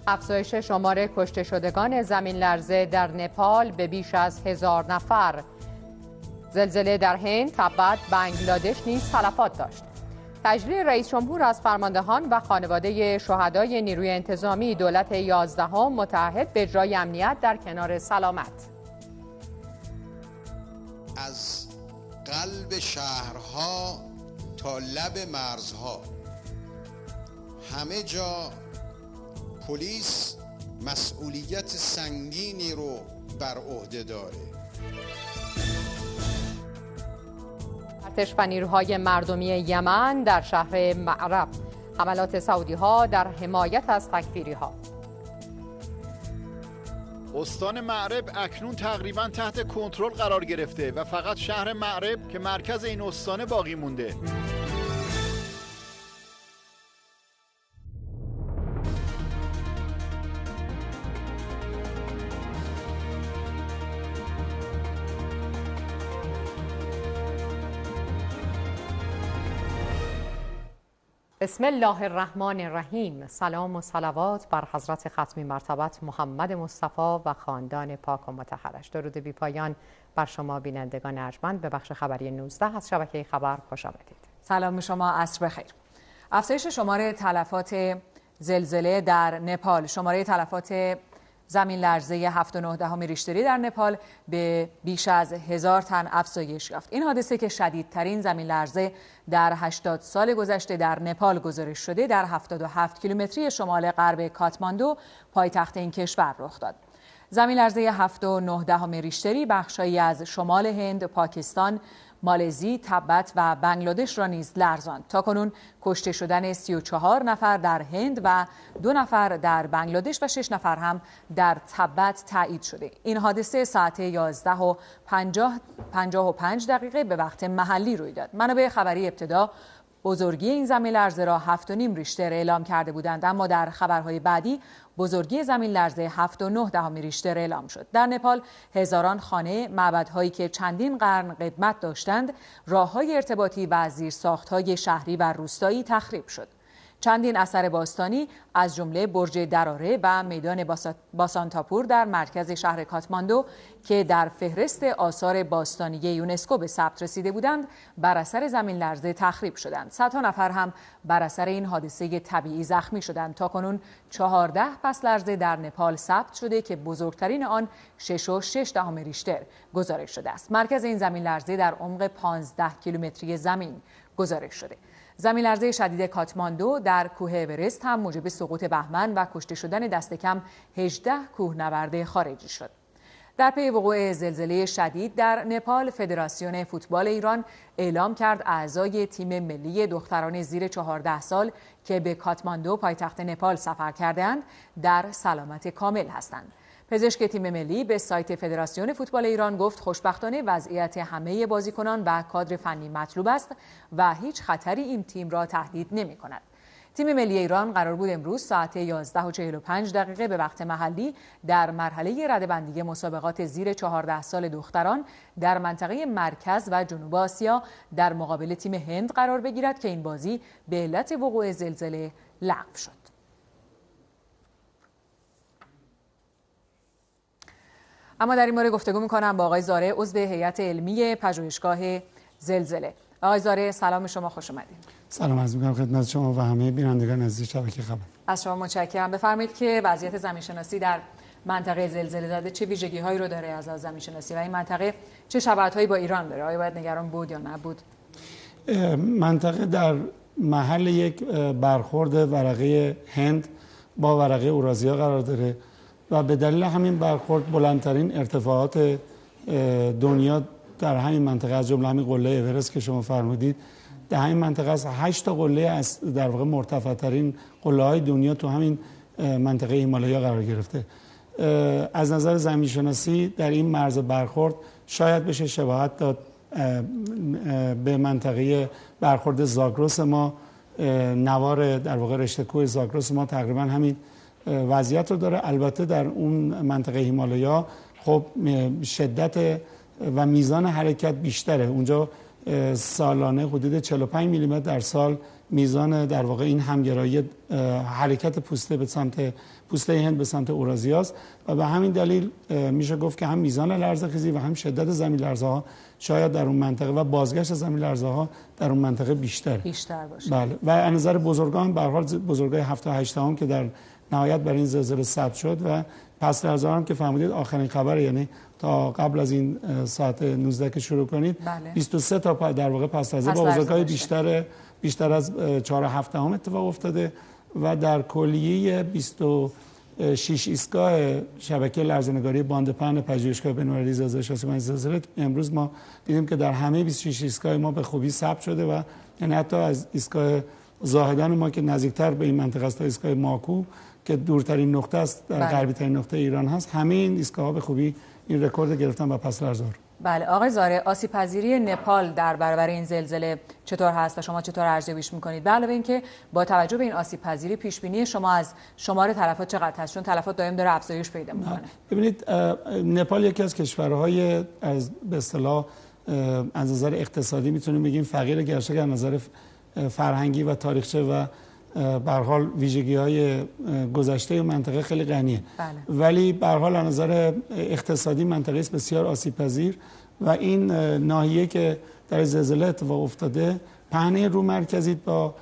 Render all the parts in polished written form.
افزایش شمار کشته شدگان زمین لرزه در نپال به بیش از 1000 نفر. زلزله در هند، تبت، بنگلادش نیز تلفات داشت. تجلیل رئیس جمهور از فرماندهان و خانواده شهدای نیروی انتظامی دولت 11 متعهد به اجرای امنیت در کنار سلامت. از قلب شهرها تا لب مرزها همه جا پلیس مسئولیت سنگینی رو بر عهده داره. ارتش و نیروهای مردمی یمن در شهر معرب، حملات سعودی ها در حمایت از تکفیری ها. استان معرب اکنون تقریبا تحت کنترل قرار گرفته و فقط شهر معرب که مرکز این استان باقی مونده. بسم الله الرحمن الرحیم. سلام و صلوات بر حضرت ختمی مرتبت محمد مصطفی و خاندان پاک و مطهرش. درود بی پایان بر شما بینندگان ارجمند. به بخش خبری 19 از شبکه خبر خوش آمدید. سلام شما، عصر بخیر. افزایش شمار تلفات زلزله در نپال، شماره تلفات زمین لرزه 7.9 ریشتری در نپال به بیش از 1000 تن افزایش یافت. این حادثه که شدیدترین زمین لرزه در 80 سال گذشته در نپال گزارش شده، در 77 کیلومتری شمال غرب کاتماندو، پایتخت این کشور رخ داد. زمین لرزه 7.9 ریشتری بخشایی از شمال هند، پاکستان، مالزی، تبت و بنگلادش را نیز لرزاند. تاکنون کشته شدن 34 نفر در هند و 2 نفر در بنگلادش و 6 نفر هم در تبت تایید شده. این حادثه ساعت 11:55 به وقت محلی روی داد. منابع خبری ابتدا بزرگی این زمین لرزه را 7.5 ریشتر اعلام کرده بودند، اما در خبرهای بعدی بزرگی زمین لرزه 7.9 ریشتر اعلام شد. در نپال هزاران خانه، معبدهایی که چندین قرن قدمت داشتند، راههای ارتباطی و زیرساختهای شهری و روستایی تخریب شد. چندین اثر باستانی از جمله برج دراره و میدان باسانتاپور در مرکز شهر کاتماندو که در فهرست آثار باستانی یونسکو به ثبت رسیده بودند، بر اثر زمین لرزه تخریب شدند. صدها نفر هم بر اثر این حادثه طبیعی زخمی شدند. تاکنون 14 پس لرزه در نپال ثبت شده که بزرگترین آن 6.6 ریشتر گزارش شده است. مرکز این زمین لرزه در عمق 15 کیلومتری زمین گزارش شده. زمین لرزه شدید کاتماندو در کوه اورست هم موجب سقوط بهمن و کشته شدن دست کم 18 کوهنورد خارجی شد. در پی وقوع زلزله شدید در نپال، فدراسیون فوتبال ایران اعلام کرد اعضای تیم ملی دختران زیر 14 سال که به کاتماندو پایتخت نپال سفر کرده‌اند در سلامت کامل هستند. پزشک تیم ملی به سایت فدراسیون فوتبال ایران گفت خوشبختانه وضعیت همه بازیکنان و کادر فنی مطلوب است و هیچ خطری این تیم را تهدید نمی‌کند. تیم ملی ایران قرار بود امروز ساعت 11:45 به وقت محلی در مرحله رده‌بندی مسابقات زیر 14 سال دختران در منطقه مرکز و جنوب آسیا در مقابل تیم هند قرار بگیرد که این بازی به علت وقوع زلزله لغو شد. اما در این مورد گفتگو می‌کنم با آقای زاره، عضو هیئت علمی پژوهشگاه زلزله. آقای زاره، سلام شما، خوش اومدید. سلام عرض می‌کنم خدمت شما و همه بینندگان عزیز شبکه خبر. از شما متشکرم. بفرمایید که وضعیت زمین‌شناسی در منطقه زلزله زده چه ویژگی‌هایی رو داره از زمین‌شناسی و این منطقه چه شباهت‌هایی با ایران داره؟ آیا باید نگران بود یا نبود؟ منطقه در محل یک برخورد ورقه هند با ورقه اورازیا قرار داره و به دلیل همین برخورد بلندترین ارتفاعات دنیا در همین منطقه از جمله همین قله اورست که شما فرمودید در همین منطقه است. 8 تا قله از در واقع مرتفع‌ترین قله‌های دنیا تو همین منطقه هیمالیا قرار گرفته. از نظر زمین‌شناسی در این مرز برخورد شاید بشه شباهت داد به منطقه برخورد زاگرس ما. نوار در واقع رشته کوه زاگرس ما تقریبا همین وضعیت رو داره. البته در اون منطقه هیمالیا خب شدت و میزان حرکت بیشتره. اونجا سالانه حدود 45 میلیمتر در سال میزان در واقع این همگرایی حرکت پوسته هند به سمت اوراسیا است و به همین دلیل میشه گفت که هم میزان لرزه‌خیزی و هم شدت زمین لرزه‌ها شاید در اون منطقه و بازگشت زمین لرزه‌ها در اون منطقه بیشتر باشه. بله. و از نظر بزرگان به هر حال بزرگای 7 تا 8 هم که در نهایت برای این زلزله ثبت شد و پس لرزه‌ها هم که فهمیدید آخرین خبر، یعنی تا قبل از این ساعت 19 که شروع کنید 23 تا در واقع پس لرزه با بزرگای بیشتر از 4.7 اتفاق افتاده و در کلیه 26 ایستگاه شبکه لرزه‌نگاری باند پهن پژوهشگاه بین‌المللی زلزله شناسی و زلزله امروز ما دیدیم که در همه 26 ایستگاه ما به خوبی ثبت شده و یعنی حتی از ایستگاه زاهدان ما که نزدیکتر به این منطقه است تا ایستگاه ماکو که دورترین نقطه است در غربی ترین نقطه ایران هست، همه این ایستگاه‌ها به خوبی این رکورد گرفتن و پس لرزه‌ها. بله آقای زاره، آسیب پذیری نپال در برابر این زلزله چطور هست و شما چطور ارزیابیش می‌کنید؟ به علاوه اینکه با توجه به این آسیب پذیری پیش بینی شما از شمار تلفات چقدر هست؟ چون تلفات دائم داره افزایش پیدا می‌کنه. ببینید نپال یکی از کشورهای از به اصطلاح از نظر اقتصادی میتونیم بگیم فقیر، گرچه از نظر فرهنگی و تاریخچه و به هر حال ویژگی‌های گذشته منطقه خیلی غنیه. ولی به هر حال از نظر اقتصادی منطقه است بسیار آسیب‌پذیر و این ناحیه که در زلزله اتفاق افتاده پهنه رو مرکزی با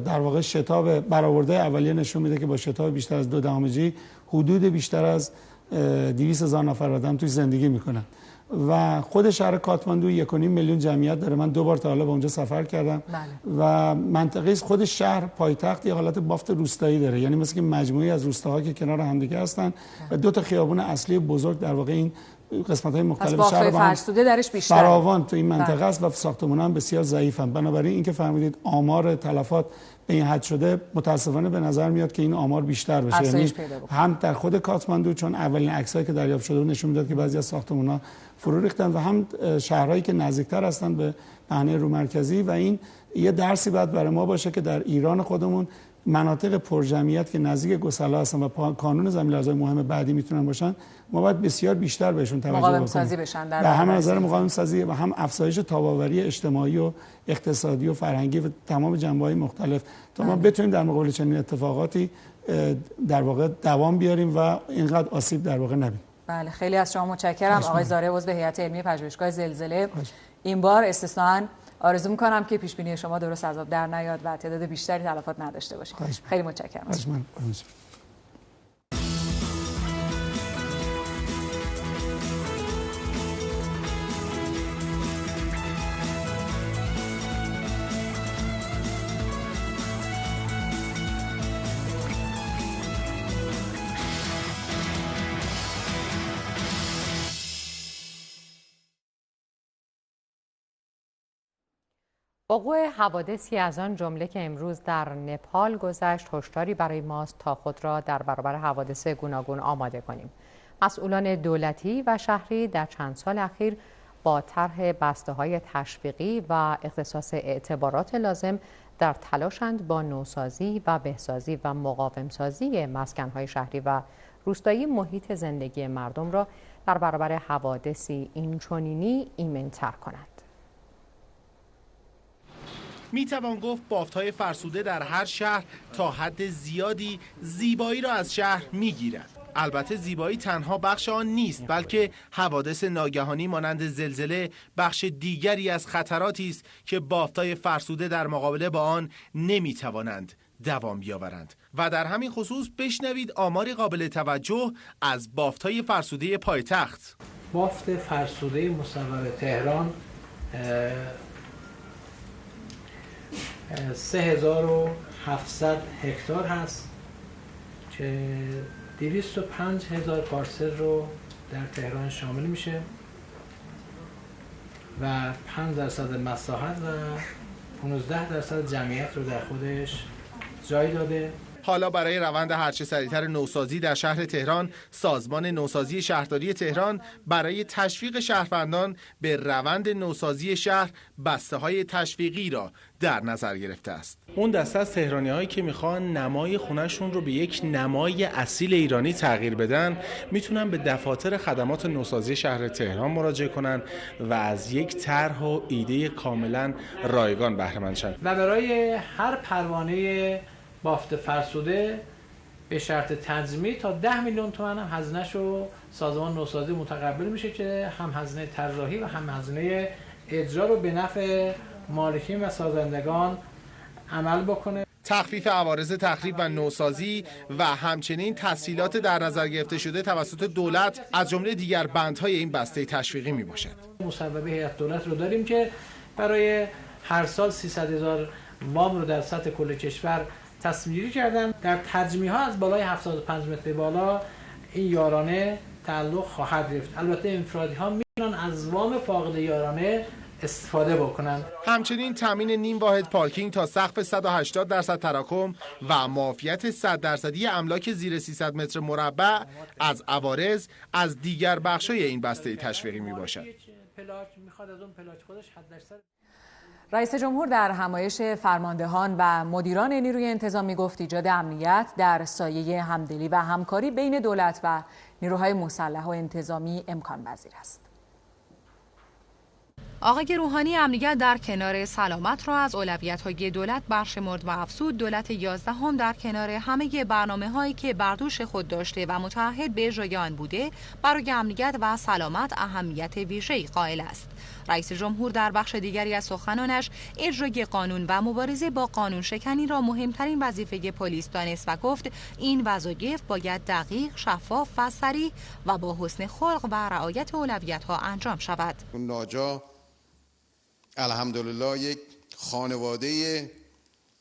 در واقع شتاب برآورده اولیه نشون میده که با شتاب بیشتر از 2 جی حدود بیشتر از 200,000 نفر آدم توش زندگی میکنن و خود شهر کاتماندو 1.5 میلیون جمعیت داره. من 2 بار تا حالا به اونجا سفر کردم و منطقه خود شهر پایتخت یه حالت بافت روستایی داره، یعنی مثل که مجموعی از روستاها که کنار همدیگه هستن و 2 تا خیابون اصلی بزرگ در واقع این قسمت‌های مختلف شهر فرسوده درش بیشتر فراوان تو این منطقه است و ساختمان‌ها هم بسیار ضعیفن. بنابراین اینکه فهمیدید آمار تلفات به این حد شده، متاسفانه به نظر میاد که این آمار بیشتر بشه، یعنی هم در خود کاتماندو چون اولین عکسایی که دریافت شده نشون میداد که بعضی از ساختمان‌ها فرو ریختن و هم شهرهایی که نزدیکتر هستن به پهنه رو مرکزی و این یه درسی باید برای ما باشه که در ایران خودمون مناطق پرجمعیت که نزدیک گسلا هستن و کانون زمین لرزه‌های مهم بعدی میتونن باشن، ما باید بسیار بیشتر بهشون توجه بکنیم، مقاوم سازی بشن در هم نظر مقاوم سازی و هم افزایش تاب‌آوری اجتماعی و اقتصادی و فرهنگی و تمام جنبه‌های مختلف تا ما بتونیم در مقابل چنین اتفاقاتی در واقع دوام بیاریم و اینقدر آسیب در واقع نبینیم. بله خیلی از شما متشکرم آقای زاره، عضو هیئت علمی پژوهشگاه زلزله. این بار استثنااً آرزو می‌کنم که پیش بینی شما درست از آب در نیاد و تعداد بیشتری تلفات نداشته باشید. خیلی متشکرم. وقوع حوادثی از آن جمله که امروز در نپال گذشت هشداری برای ماست تا خود را در برابر حوادث گوناگون آماده کنیم. مسئولان دولتی و شهری در چند سال اخیر با طرح بسته‌های تشویقی و اختصاص اعتبارات لازم در تلاشند با نوسازی و بهسازی و مقاوم‌سازی مسکن‌های شهری و روستایی محیط زندگی مردم را در برابر حوادثی اینچنینی ایمن‌تر کنند. میتوان گفت بافت‌های فرسوده در هر شهر تا حد زیادی زیبایی را از شهر میگیرد. البته زیبایی تنها بخش آن نیست، بلکه حوادث ناگهانی مانند زلزله بخش دیگری از خطراتی است که بافت‌های فرسوده در مقابله با آن نمیتوانند دوام بیاورند. و در همین خصوص بشنوید آماری قابل توجه از بافت‌های فرسوده پایتخت. بافت فرسوده مصور تهران 3700 هکتار هست که 205,000 پارسل رو در تهران شامل میشه و 5% مساحت و 15% جمعیت رو در خودش جای داده. حالا برای روند هرچه سریعتر نوسازی در شهر تهران، سازمان نوسازی شهرداری تهران برای تشویق شهروندان به روند نوسازی شهر بسته‌های تشویقی را در نظر گرفته است. اون دسته از تهرانی‌هایی که میخوان نمای خونه‌شون رو به یک نمای اصیل ایرانی تغییر بدن، میتونن به دفاتر خدمات نوسازی شهر تهران مراجعه کنن و از یک طرح و ایده کاملا رایگان بهره مند شن. و برای هر پروانه بافت فرسوده به شرط تنظیمی تا 10 میلیون تومان هم هزینه‌شو سازمان نوسازی متقبل میشه که هم هزینه طراحی و هم هزینه اجرا رو به نفع مالکین و سازندگان عمل بکنه. تخفیف عوارض تخریب و نوسازی و همچنین تسهیلات در نظر گرفته شده توسط دولت از جمله دیگر بندهای این بسته تشویقی می باشد. مصوبه هیئت دولت رو داریم که برای هر سال 300,000 وام رو در سطح کل کشور تصمیم گیری کردن. در تجمیع ها از بالای 75 متر به بالا این یارانه تعلق خواهد گرفت. البته انفرادی ها میتونن از وام فاقد یارانه استفاده بکنن. همچنین تامین نیم واحد پارکینگ تا سقف 180% تراکم و معافیت 100% املاک زیر 300 متر مربع از عوارض از دیگر بخش‌های این بسته تشویقی میباشد. رئیس جمهور در همایش فرماندهان و مدیران نیروی انتظامی گفت ایجاد امنیت در سایه همدلی و همکاری بین دولت و نیروهای مسلح و انتظامی امکان پذیر است. آقای روحانی امنیت در کنار سلامت را از اولویت‌های دولت برشمرد و افزود دولت 11 در کنار همه برنامه‌هایی که بر دوش خود داشته و متعهد به اجرای آن بوده برای امنیت و سلامت اهمیت ویژه‌ای قائل است. رئیس جمهور در بخش دیگری از سخنانش اجرای قانون و مبارزه با قانون شکنی را مهمترین وظیفه پلیس دانست و گفت این وظایف باید دقیق، شفاف و صریح و با حسن خلق و رعایت اولویت‌ها انجام شود. ناجا الحمدلله یک خانواده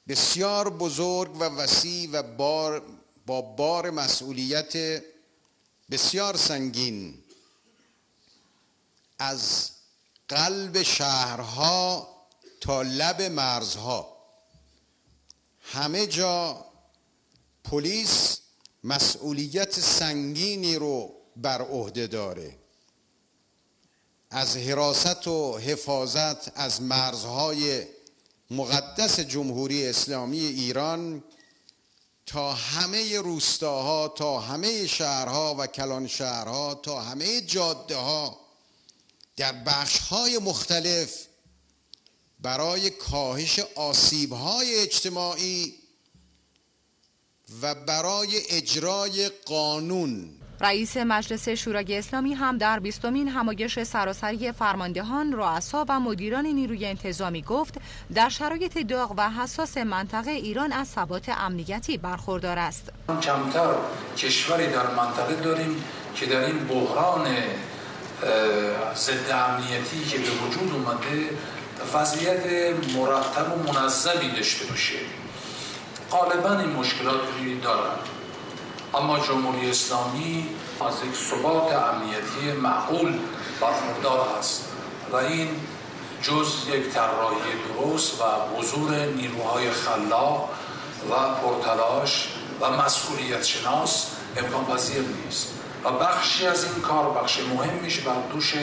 بسیار بزرگ و وسیع و با بار مسئولیت بسیار سنگین از قلب شهرها تا لب مرزها همه جا پلیس مسئولیت سنگینی رو بر عهده داره. از حراست و حفاظت از مرزهای مقدس جمهوری اسلامی ایران تا همه روستاها، تا همه شهرها و کلان شهرها، تا همه جاده ها در بخش‌های مختلف برای کاهش آسیب‌های اجتماعی و برای اجرای قانون. رئیس مجلس شورای اسلامی هم در 20مین همایش سراسری فرماندهان، رؤسا و مدیران نیروی انتظامی گفت در شرایط داغ و حساس منطقه ایران از ثبات امنیتی برخوردار است. کمتر کشوری در منطقه داریم که در این بحران ضد امنیتی که به وجود اومده وضعیت مرتب و منظمی داشته باشه. غالبا این مشکلاتی دارند، اما جمهوری اسلامی از یک ثبات امنیتی معقول برخوردار است و این جز یک طراحی درست و حضور نیروهای خلاق و پرتلاش و مسئولیت شناس امکان پذیر نیست و بخشی از این کار بخش مهمیش بر دوش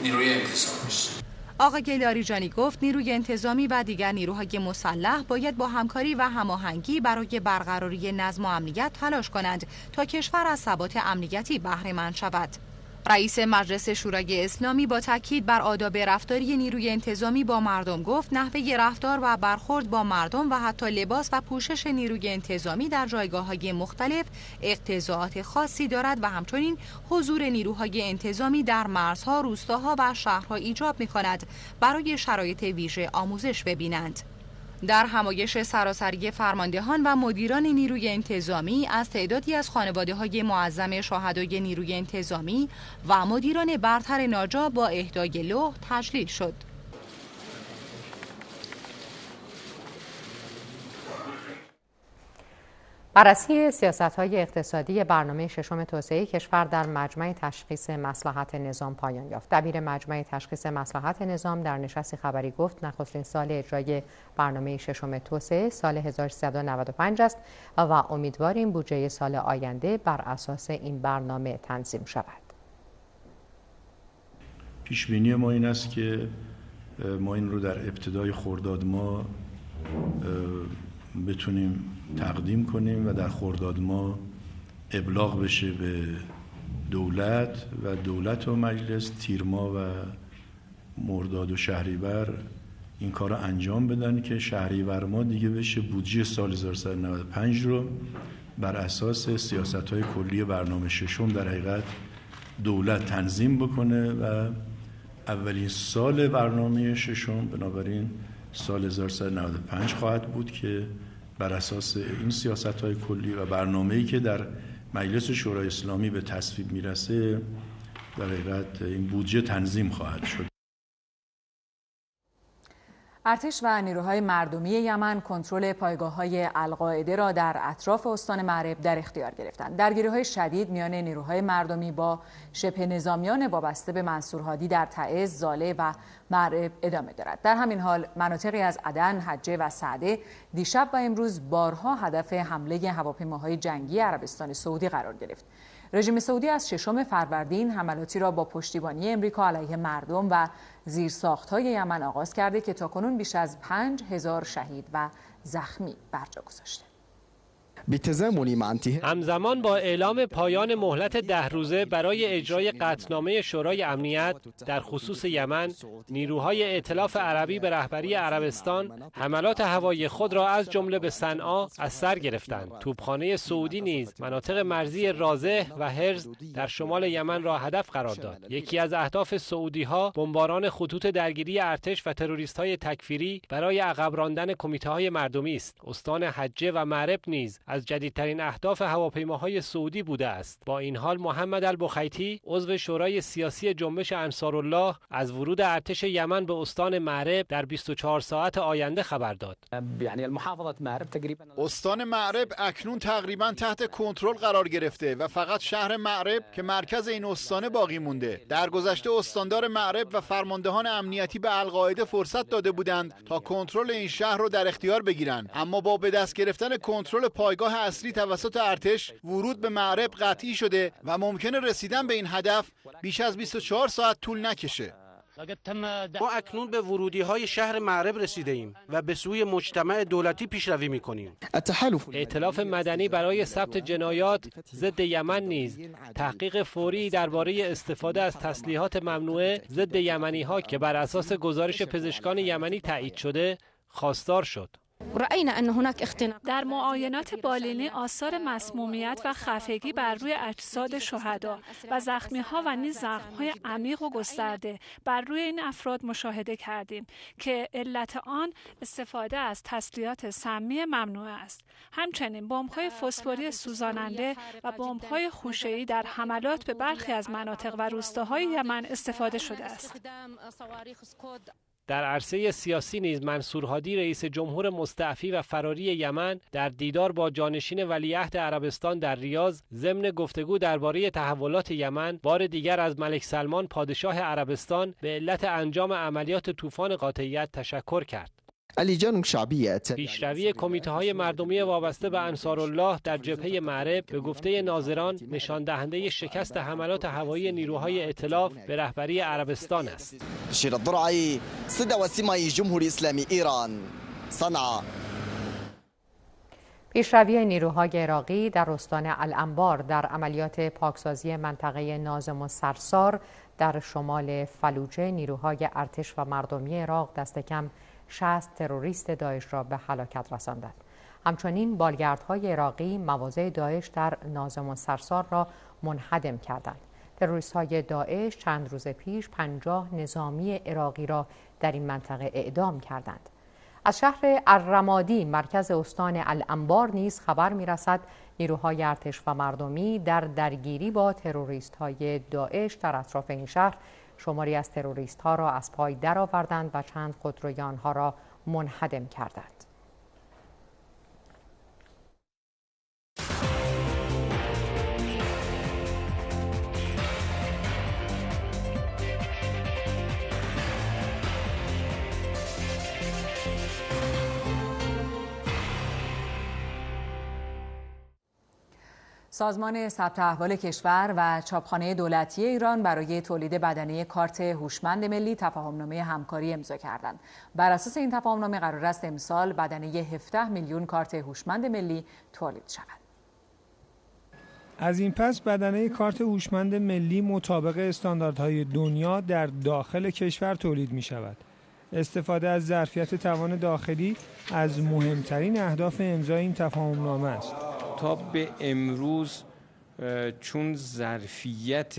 نیروی انتظامی است. آقای لاریجانی گفت نیروی انتظامی و دیگر نیروهای مسلح باید با همکاری و هماهنگی برای برقراری نظم و امنیت تلاش کنند تا کشور از ثبات امنیتی بهره مند شود. رئیس مجلس شورای اسلامی با تاکید بر آداب رفتاری نیروی انتظامی با مردم گفت نحوه رفتار و برخورد با مردم و حتی لباس و پوشش نیروی انتظامی در جایگاه‌های مختلف اقتضاعات خاصی دارد و همچنین حضور نیروهای انتظامی در مرزها، روستاها و شهرها ایجاب می‌کند برای شرایط ویژه آموزش ببینند. در همایش سراسری فرماندهان و مدیران نیروی انتظامی از تعدادی از خانواده‌های معظم شهدای نیروی انتظامی و مدیران برتر ناجا با اهدای لوح تجلیل شد. بررسی سیاست‌های اقتصادی برنامه ششم توسعه کشور در مجمع تشخیص مصلحت نظام پایان یافت. دبیر مجمع تشخیص مصلحت نظام در نشست خبری گفت نخستین سال اجرای برنامه ششم توسعه سال 1395 است و امیدواریم بودجه سال آینده بر اساس این برنامه تنظیم شود. پیش بینی ما این است که ما این رو در ابتدای خرداد ماه بتونیم تقدیم کنیم و در خرداد ماه ابلاغ بشه به دولت و مجلس. تیر ماه و مرداد و شهریور این کار رو انجام بدن که شهریور ماه دیگه بشه بودجه سال 1395 رو بر اساس سیاست‌های کلی برنامه ششم در حقیقت دولت تنظیم بکنه و اولین سال برنامه ششم بنابراین سال 1395 خواهد بود که بر اساس این سیاست‌های کلی و برنامه‌ای که در مجلس شورای اسلامی به تصویب میرسه در حقیقت این بودجه تنظیم خواهد شد. ارتش و نیروهای مردمی یمن کنترل پایگاه‌های القاعده را در اطراف استان معرب در اختیار گرفتند. درگیری‌های شدید میان نیروهای مردمی با شبه نظامیان وابسته به منصور هادی در تعز، زاله و معرب ادامه دارد. در همین حال مناطقی از عدن، حجه و سعده دیشب و امروز بارها هدف حمله هواپیماهای جنگی عربستان سعودی قرار گرفت. رژیم سعودی از 6 فروردین حملاتی را با پشتیبانی امریکا علیه مردم و زیرساخت‌های یمن آغاز کرده که تاکنون بیش از 5000 شهید و زخمی بر جا گذاشته. همزمان با اعلام پایان مهلت 10 روزه برای اجرای قطعنامه شورای امنیت در خصوص یمن، نیروهای ائتلاف عربی به رهبری عربستان حملات هوایی خود را از جمله به صنعا از سر گرفتند. توپخانه سعودی نیز مناطق مرزی رازه و هرز در شمال یمن را هدف قرار داد. یکی از اهداف سعودی‌ها بمباران خطوط درگیری ارتش و تروریست‌های تکفیری برای عقب راندن کمیته‌های مردمی است. استان حجه و معرب نیز از جدیدترین اهداف هواپیماهای سعودی بوده است. با این حال محمد البخیتی عضو شورای سیاسی جنبش انصارالله از ورود ارتش یمن به استان معرب در 24 ساعت آینده خبر داد. استان معرب اکنون تقریبا تحت کنترل قرار گرفته و فقط شهر معرب که مرکز این استان باقی مونده. در گذشته استاندار معرب و فرماندهان امنیتی به القاعده فرصت داده بودند تا کنترل این شهر رو در اختیار بگیرند، اما با به دست گرفتن کنترل پایگاه اصلی توسط ارتش ورود به معرب قطعی شده و ممکنه رسیدن به این هدف بیش از 24 ساعت طول نکشه. ما اکنون به ورودی‌های شهر معرب رسیده ایم و به سوی مجتمع دولتی پیشروی می‌کنیم. ائتلاف مدنی برای ثبت جنایات ضد یمن نیز تحقیق فوری درباره استفاده از تسلیحات ممنوعه ضد یمنی‌ها که بر اساس گزارش پزشکان یمنی تایید شده خواستار شد. در معاینات بالینی آثار مسمومیت و خفگی بر روی اجساد شهدا و زخمی‌ها و نیز زخم‌های عمیق و گسترده بر روی این افراد مشاهده کردیم که علت آن استفاده از تسلیحات سمی ممنوعه است. همچنین بمب‌های فسفوری سوزاننده و بمب‌های خوشه‌ای در حملات به برخی از مناطق و روستاهای یمن استفاده شده است. در عرصه سیاسی نیز منصور هادی رئیس جمهور مستعفی و فراری یمن در دیدار با جانشین ولیعهد عربستان در ریاض ضمن گفتگو درباره تحولات یمن بار دیگر از ملک سلمان پادشاه عربستان به علت انجام عملیات طوفان قاطعیت تشکر کرد. پیشروی کمیته‌های مردمی وابسته به انصارالله در جبهه معرب به گفته ناظران نشان دهنده شکست حملات هوایی نیروهای ائتلاف به رهبری عربستان است. پیشروی نیروهای عراقی در استان الانبار در عملیات پاکسازی منطقه ناظم السرسار در شمال فلوجه نیروهای ارتش و مردمی عراق دست کم 60 تروریست داعش را به هلاکت رساندند. همچنین بالگردهای عراقی مواضع داعش در ناظم السرسار را منهدم کردند. تروریست‌های داعش چند روز پیش 50 نظامی عراقی را در این منطقه اعدام کردند. از شهر الرمادی مرکز استان الانبار نیز خبر می‌رسد نیروهای ارتش و مردمی در درگیری با تروریست‌های داعش در اطراف این شهر شماری از تروریست‌ها را از پای درآوردند و چند خودروی آنها را منهدم کردند. سازمان ثبت احوال کشور و چاپخانه دولتی ایران برای تولید بدنه کارت هوشمند ملی تفاهمنامه همکاری امضا کردند. بر اساس این تفاهمنامه قرار است امسال بدنه 17 میلیون کارت هوشمند ملی تولید شود. از این پس بدنه کارت هوشمند ملی مطابق استانداردهای دنیا در داخل کشور تولید می شود. استفاده از ظرفیت توان داخلی از مهمترین اهداف امضای این تفاهمنامه است. تا به امروز چون ظرفیت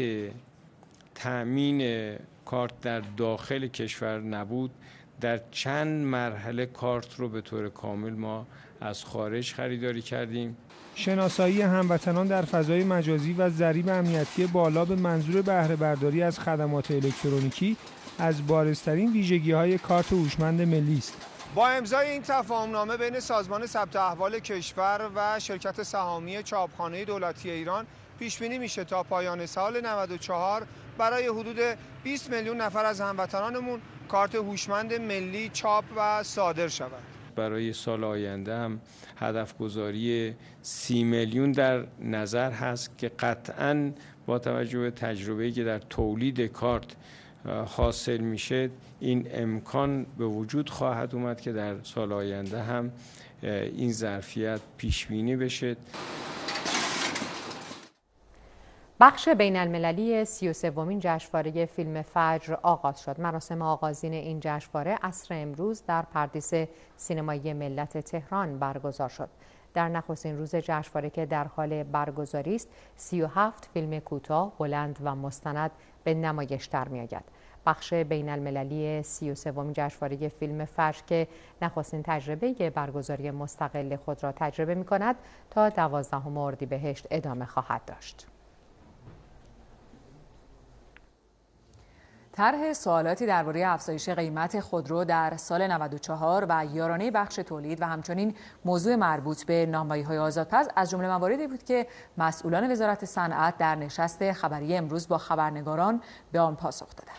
تأمین کارت در داخل کشور نبود، در چند مرحله کارت رو به طور کامل ما از خارج خریداری کردیم. شناسایی هموطنان در فضای مجازی و ضریب امنیتی بالا به منظور بهره برداری از خدمات الکترونیکی از بارزترین ویژگی‌های کارت هوشمند ملی است. با امضای این تفاهمنامه بین سازمان ثبت احوال کشور و شرکت سهامی چاپخانه دولتی ایران پیش بینی میشه تا پایان سال 94 برای حدود 20 میلیون نفر از هموطنانمون کارت هوشمند ملی چاپ و صادر شود. برای سال آینده هم هدف گذاری 30 میلیون در نظر هست که قطعاً با توجه به تجربه‌ای که در تولید کارت حاصل میشه این امکان به وجود خواهد اومد که در سال آینده هم این ظرفیت پیش بینی بشه. بخش بین المللی 33مین جشنواره فیلم فجر آغاز شد. مراسم آغازین این جشنواره عصر امروز در پردیس سینمایی ملت تهران برگزار شد. در نخستین روز جشنواره که در حال برگزاری است، 37 فیلم کوتاه، بلند و مستند به نمایش در می‌آید. بخش بین المللی 33مین جشنواره فیلم فجر که نخستین تجربه برگزاری مستقل خود را تجربه می‌کند تا 12 اردیبهشت ادامه خواهد داشت. طرح سوالاتی درباره افزایش قیمت خودرو در سال 94 و یارانه بخش تولید و همچنین موضوع مربوط به نانوایی‌های آزادپز از جمله مواردی بود که مسئولان وزارت صنعت در نشست خبری امروز با خبرنگاران به آن پاسخ دادند.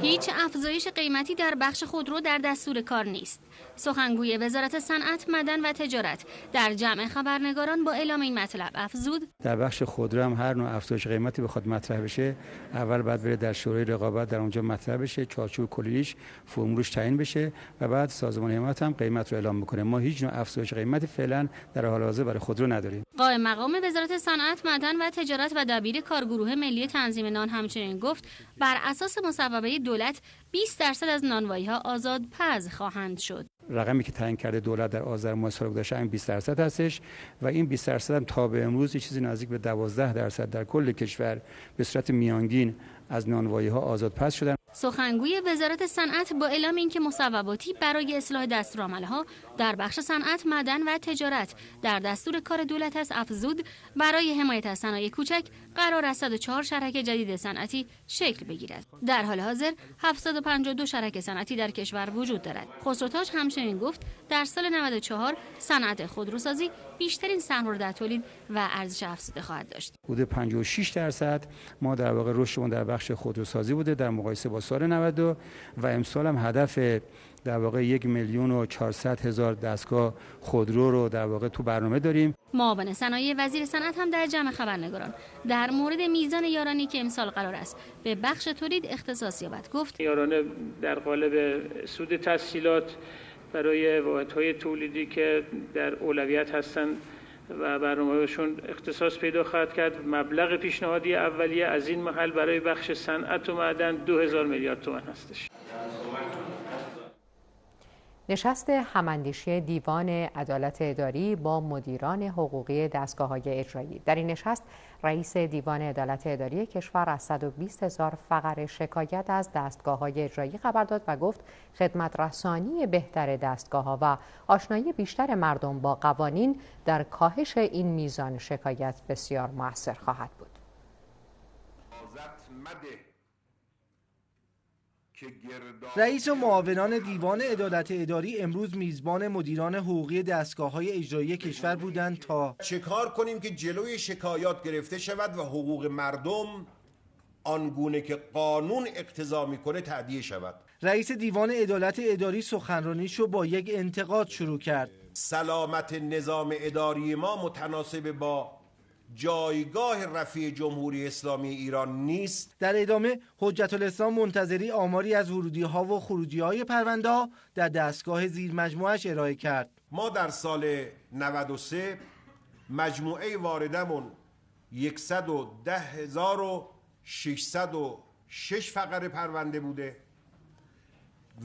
هیچ افزایش قیمتی در بخش خودرو در دستور کار نیست. سخنگوی وزارت صنعت، معدن و تجارت در جمع خبرنگاران با اعلام این مطلب افزود: در بخش خودرو هم هر نوع افزایش قیمتی بخواد مطرح بشه، اول باید بره در شورای رقابت در اونجا مطرح بشه، چارچوب کلیش فرمولش تعیین بشه و بعد سازمان حمایت هم قیمت رو اعلام میکنه. ما هیچ نوع افزایش قیمتی فعلا در حال حاضر برای خودرو نداریم. قائم مقام وزارت صنعت، معدن و تجارت و دبیر کارگروه ملی تنظیم نان همچنین گفت بر اساس مصوبه دولت 20% از نانوایی‌ها آزادپز خواهند شد. رقمی که تعیین کرده دولت در آذر ماه سال گذشته این 20% هستش و این 20% هم تا به امروز یه چیزی نزدیک به 12% در کل کشور به صورت میانگین از نانوایی‌ها آزادپز شدن. سخنگوی وزارت صنعت با اعلام اینکه مصوباتی برای اصلاح دستورالعمل‌ها در بخش صنعت، معدن و تجارت در دستور کار دولت است، افزود برای حمایت از صنایع کوچک قرار است 104 شرکت جدید صنعتی شکل بگیرد. در حال حاضر 752 شرکت صنعتی در کشور وجود دارد. خسروتاج همچنین گفت در سال 94 صنعت خودروسازی بیشترین سهم را در تولید و ارزش افزوده خواهد داشت. حدود 56% ما در واقع رشدمون در بخش خودروسازی بوده در مقایسه با سال 92 و امسال هم هدف در واقع 1,400,000 دستگاه خودرو رو در واقع تو برنامه داریم. معاون صنایع وزیر صنعت هم در جمع خبرنگاران در مورد میزان یارانی که امسال قرار است به بخش تولید اختصاص یابد گفت: یارانه در قالب سود تسهیلات برای واحدهای تولیدی که در اولویت هستند و برنامه‌شون اختصاص پیدا خواهد کرد. مبلغ پیشنهادی اولیه از این محل برای بخش صنعت و معدن 2000 میلیارد تومان هستش. نشست هماندیشی دیوان عدالت اداری با مدیران حقوقی دستگاه‌های اجرایی. در این نشست رئیس دیوان عدالت اداری کشور از 120,000 فقر شکایت از دستگاه‌های اجرایی خبر داد و گفت خدمت رسانی بهتر دستگاه‌ها و آشنایی بیشتر مردم با قوانین در کاهش این میزان شکایت بسیار مؤثر خواهد بود. رئیس و معاونان دیوان عدالت اداری امروز میزبان مدیران حقوقی دستگاه‌های اجرایی کشور بودند تا چه کار کنیم که جلوی شکایات گرفته شود و حقوق مردم آنگونه که قانون اقتضا میکنه تأدیه شود. رئیس دیوان عدالت اداری سخنرانیشو با یک انتقاد شروع کرد. سلامت نظام اداری ما متناسب با جایگاه رفیع جمهوری اسلامی ایران نیست. در ادامه حجت الاسلام منتظری آماری از ورودی‌ها و خروجی‌های پرونده‌ها در دستگاه زیر مجموعش ارائه کرد. ما در سال 93 مجموعه واردمون 110,606 فقره پرونده بوده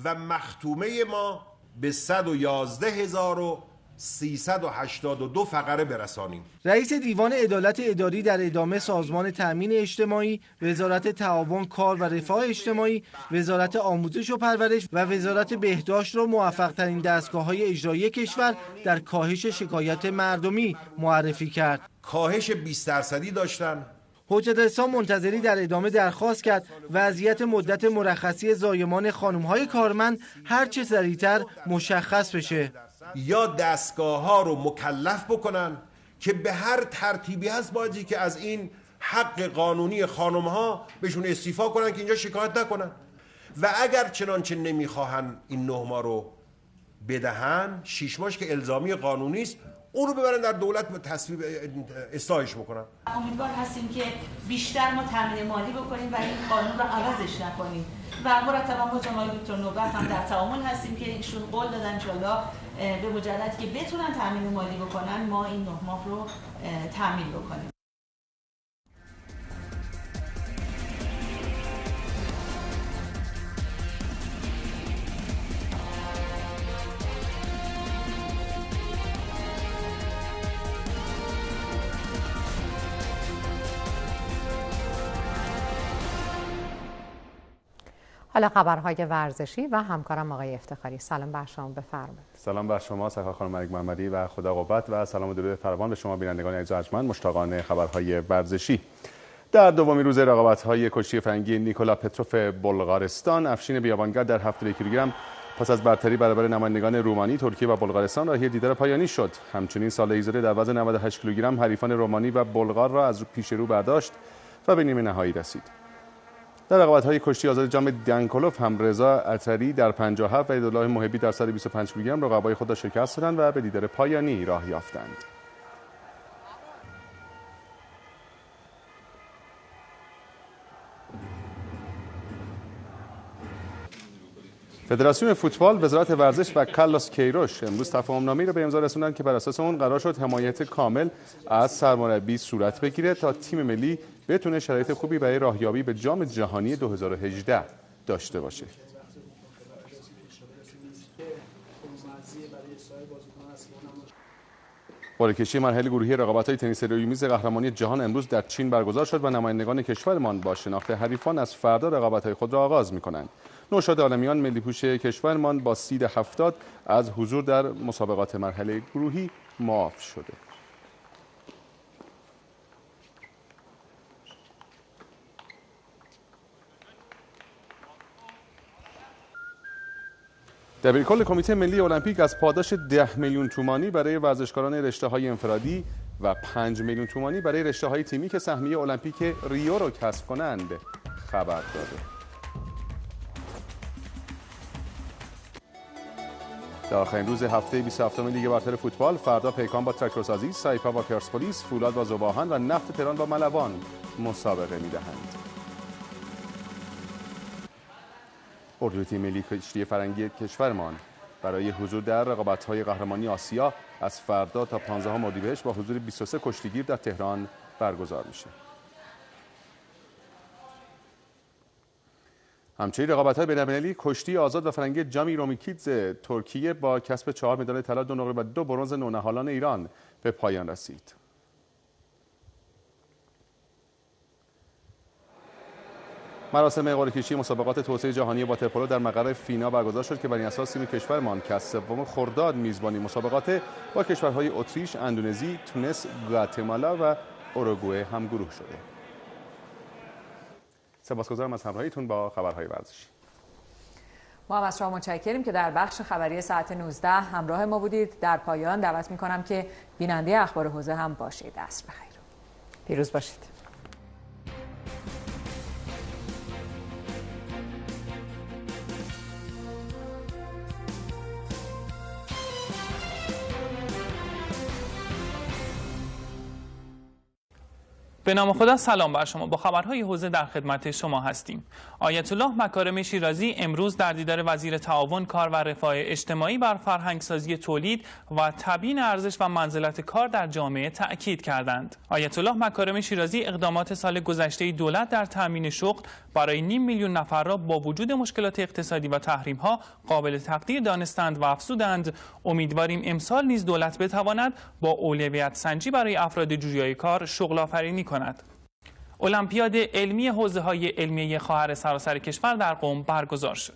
و مختومه ما به 111,382 فقره برسانیم. رئیس دیوان عدالت اداری در ادامه سازمان تأمین اجتماعی، وزارت تعاون کار و رفاه اجتماعی، وزارت آموزش و پرورش و وزارت بهداشت را موفق‌ترین دستگاه‌های اجرایی کشور در کاهش شکایت مردمی معرفی کرد. کاهش 20% داشتن. حجت الاسلام منتظری در ادامه درخواست کرد وضعیت مدت مرخصی زایمان خانم‌های کارمند هرچه سریعتر مشخص بشه. یا دستگاه ها رو مکلف بکنن که به هر ترتیبی هست باید که از این حق قانونی خانم ها بهشون استیفا کنن که اینجا شکایت نکنن و اگر چنانچه نمیخواهن این 9 ماه رو بدهن 6 ماهش که الزامی قانونی است اون رو ببرن در دولت تصویب اصلاحش بکنن. امیدوار هستیم که بیشتر ما تامین مالی بکنیم و این قانون رو عوضش نکنیم و مرتبا با جناب دکتر نوبت هم در تعامل هستیم که ایشون قول دادن انشالله به مجرد که بتونن تامین مالی بکنن ما این 9 ماه رو تامین بکنیم. حالا خبرهای ورزشی و همکارم آقای افتخاری. سلام بر شما، بفرمایید. سلام بر شما سرکار خانم ملک محمدی و خدا قوت و سلام و درود فراوان به شما بینندگان عزیز و ارجمند مشتاقان خبرهای ورزشی. در دومین روز رقابت‌های کشتی فرنگی نیکولا پتروف بلغارستان، افشین بیابانگر در 71 کیلوگرم پس از برتری برابر نمایندگان رومانی، ترکیه و بلغارستان راهی دیدار پایانی شد. همچنین ساله ایزاده در وزن 98 کیلوگرم حریفان رومانی و بلغار را از پیش رو برداشت و به نیمه نهایی رسید. در رقابت‌های کشتی آزاد جام دنکولوف هم رضا عطری در 57 و عیدالله محبی در 125 کیلوگرم رقبای خود را شکست دادند و به دیدار پایانی راه یافتند. فدراسیون فوتبال، وزارت ورزش و کارلوس کیروش امروز تفاهم‌نامه‌ای را به امضا رساندند که بر اساس آن قرار شد حمایت کامل از سرمربی صورت بگیرد تا تیم ملی بتونه شرایط خوبی برای راهیابی به جام جهانی 2018 داشته باشه. قرعه کشی مرحله گروهی رقابت‌های تنیس روی میز قهرمانی جهان امروز در چین برگزار شد و نمایندگان کشورمان با شناخت حریفان از فردا رقابت‌های خود را آغاز می‌کنند. نوشاد عالمیان ملی‌پوش کشورمان با سید 70 از حضور در مسابقات مرحله گروهی معاف شده. دبیرکل کمیته ملی المپیک از پاداش 10 میلیون تومانی برای ورزشکاران رشته‌های انفرادی و 5 میلیون تومانی برای رشته‌های تیمی که سهمیه المپیک ریو را کسب کنند خبر داده. در آخرین روز هفته 27 لیگ برتر فوتبال فردا پیکان با تراکتورسازی، سایپا با پرسپولیس، فولاد با ذوب‌آهن و نفت تهران با ملوان مسابقه می‌دهند. اردوی تیم ملی کشتی فرنگی کشورمان برای حضور در رقابت‌های قهرمانی آسیا از فردا تا 15 اردیبهشت با حضور 23 کشتیگیر در تهران برگزار میشه. همچنین رقابت‌های بین‌المللی کشتی آزاد و فرنگی جامی رومیکیدز ترکیه با کسب 4 مدال طلا، 2 نقره و 2 برنز نونهالان ایران به پایان رسید. مراسم قرعه کشی مسابقات توسعه جهانی واترپولو در مقر فینا برگزار شد که بر این اساس تیم کشورمان که از 3 خرداد میزبانی مسابقات با کشورهای اتریش، اندونزی، تونس، گواتمالا و اوروگوئه همگروه شده. سپاسگزارم از همراهیتون با خبرهای ورزشی. ما هم از شما متشکریم که در بخش خبری ساعت 19 همراه ما بودید. در پایان دعوت می‌کنم که بیننده اخبار حوزه هم باشید. عصر بخیر. پیروز باشید. به نام خدا سلام بر شما. با خبرهای حوزه در خدمت شما هستیم. آیت الله مکارم شیرازی امروز در دیدار وزیر تعاون، کار و رفاه اجتماعی بر فرهنگسازی تولید و تبیین ارزش و منزلت کار در جامعه تأکید کردند. آیت الله مکارم شیرازی اقدامات سال گذشته دولت در تامین شغل برای 500,000 نفر را با وجود مشکلات اقتصادی و تحریم‌ها قابل تقدیر دانستند و افزودند امیدواریم امسال نیز دولت بتواند با اولویت سنجی برای افراد جویای کار شغل آفرینی کند. المپیاد علمی حوزه‌های علمیه خواهر سراسر کشور در قم برگزار شد.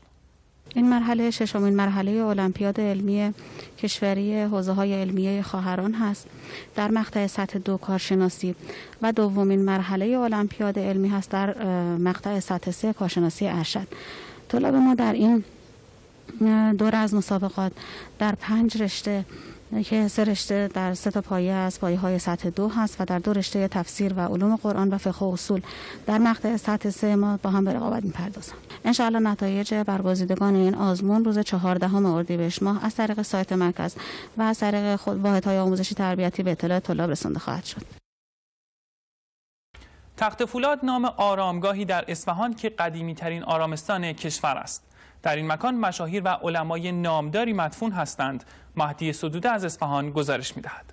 این مرحله ششمین مرحله المپیاد علمی کشوری حوزه‌های علمیه خواهران هست در مقطع سطح 2 کارشناسی و دومین مرحله المپیاد علمی هست در مقطع سطح 3 کارشناسی ارشد. طلاب ما در این دوره از مسابقات در 5 رشته که 3 رشته در 3 تا پایه از پایه‌های سطح 2 هست و در 2 رشته تفسیر و علوم قرآن و فقه و اصول در مقطع سطح 3 ما با هم به رقابت می‌پردازیم. ان شاءالله نتایج برگزیدگان این آزمون روز 14 اردیبهشت ماه از طریق سایت مرکز و از طریق خود واحدهای آموزشی تربیتی به اطلاع طلاب رسانده خواهد شد. تخت فولاد نام آرامگاهی در اصفهان که قدیمی‌ترین آرامستان کشور است. در این مکان مشاهیر و علمای نامداری مدفون هستند. مهدی صدوده از اصفهان گزارش می‌دهد.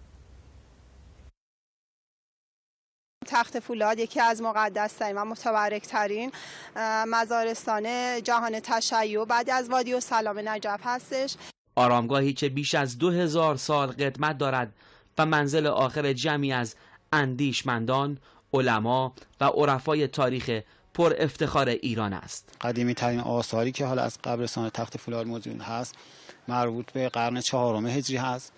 تخت فولاد یکی از مقدس‌ترین و متبرک‌ترین مزارستان جهان تشیع بعد از وادی السلام نجف هستش. آرامگاهی که بیش از 2000 سال قدمت دارد و منزل آخر جمعی از اندیشمندان، علما و عرفای تاریخ پر افتخار ایران است. قدیمی ترین آثاری که حالا از قبرستان تخت فولاد موجود هست مربوط به قرن 4 هجری هست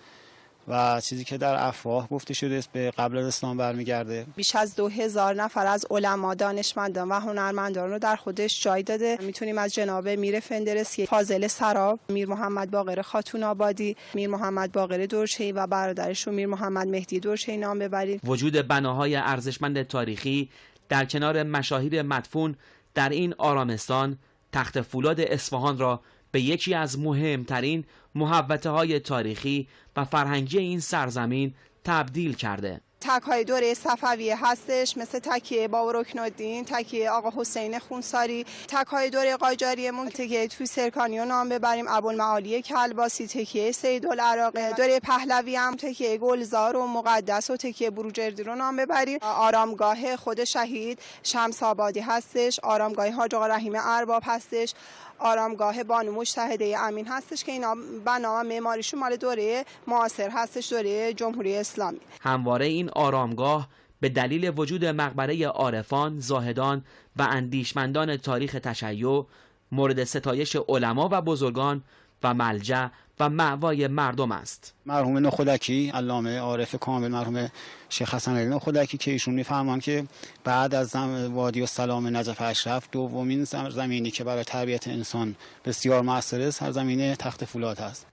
و چیزی که در افواه گفته شده است به قبل از اسلام برمیگرده. بیش از 2000 نفر از علما، دانشمندان و هنرمندان رو در خودش جای داده. میتونیم از جناب میر فندرسی، فاضل سراب، میر محمد باقر خاتون آبادی، میر محمد باقر دورچه‌ای و برادرشون میر محمد مهدی دورچه‌ای نام ببریم. وجود بناهای ارزشمند تاریخی در کنار مشاهیر مدفون در این آرامستان تخت فولاد اصفهان را به یکی از مهمترین محوطه‌های تاریخی و فرهنگی این سرزمین تبدیل کرده. تک‌های دوره صفویه هستش، مثل تکیه بابا رکن‌الدین، تکیه آقا حسین خونساری، تک‌های دوره قاجاریمون تکیه توی سرکانی رو نام ببریم، ابوالمعالی کلباسی، تکیه سیدالعراقی، دوره پهلوی هم تکیه گلزار و مقدس و تکیه بروجردی رو نام ببریم. آرامگاه خود شهید شمس آبادی هستش، آرامگاه حاج آقا رحیم ارباب هستش، آرامگاه بانو مجتهده امین هستش که اینا بنا معماریشون مال دوره معاصر هستش، دوره جمهوری اسلامی. همواره این آرامگاه به دلیل وجود مقبره عارفان، زاهدان و اندیشمندان تاریخ تشیع مورد ستایش علما و بزرگان و ملجأ و مأوای مردم است. مرحوم نخودکی، علامه عارف کامل، مرحوم شیخ حسن علی نخودکی که ایشون میفرمان که بعد از وادی السلام نجف اشرف دومین زمینی که برای تربیت انسان بسیار مؤثر است سرزمین تخت فولاد است.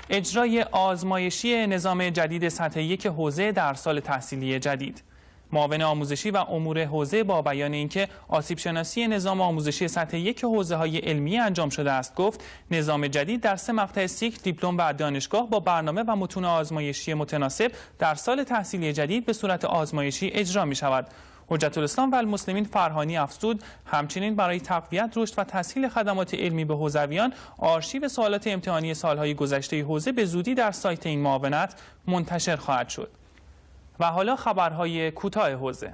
اجرای آزمایشی نظام جدید سطح 1 حوزه در سال تحصیلی جدید. معاون آموزشی و امور حوزه با بیان اینکه آسیب شناسی نظام آموزشی سطح 1 حوزه‌های علمی انجام شده است گفت نظام جدید در 3 مقطع سیکل، دیپلم و دانشگاه با برنامه و متون آزمایشی متناسب در سال تحصیلی جدید به صورت آزمایشی اجرا می شود. حجت الاسلام و المسلمین فرهانی افزود همچنین برای تقویت رشد و تسهیل خدمات علمی به حوزویان آرشیو سوالات امتحانی سالهای گذشته حوزه به زودی در سایت این معاونت منتشر خواهد شد. و حالا خبرهای کوتاه حوزه.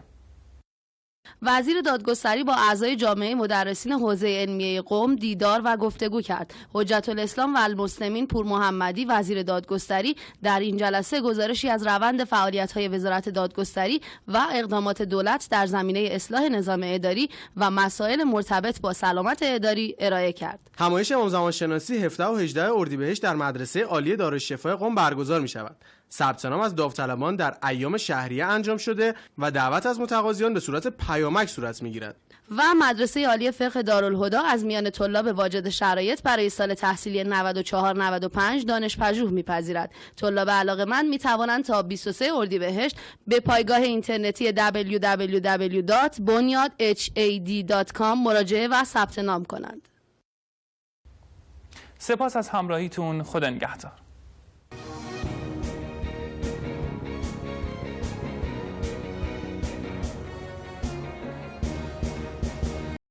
وزیر دادگستری با اعضای جامعه مدرسین حوزه علمیه قم دیدار و گفتگو کرد. حجت الاسلام و المسلمین پور محمدی وزیر دادگستری در این جلسه گزارشی از روند فعالیت‌های وزارت دادگستری و اقدامات دولت در زمینه اصلاح نظام اداری و مسائل مرتبط با سلامت اداری ارائه کرد. همایش امام زمان شناسی 17 و 18 اردیبهشت در مدرسه عالی دارالشفا قم برگزار می‌شود. ثبت نام از داوطلبان در ایام شهریه انجام شده و دعوت از متقاضیان به صورت پیامک صورت می‌گیرد. و مدرسه عالی فقه دارالهدی از میان طلاب واجد شرایط برای سال تحصیلی 94-95 دانش‌پژوه می‌پذیرد. طلاب علاقه‌مند می‌توانند تا 23 اردیبهشت به پایگاه اینترنتی www.bunyadhad.com مراجعه و ثبت نام کنند. سپاس از همراهیتون. خدا نگهدار.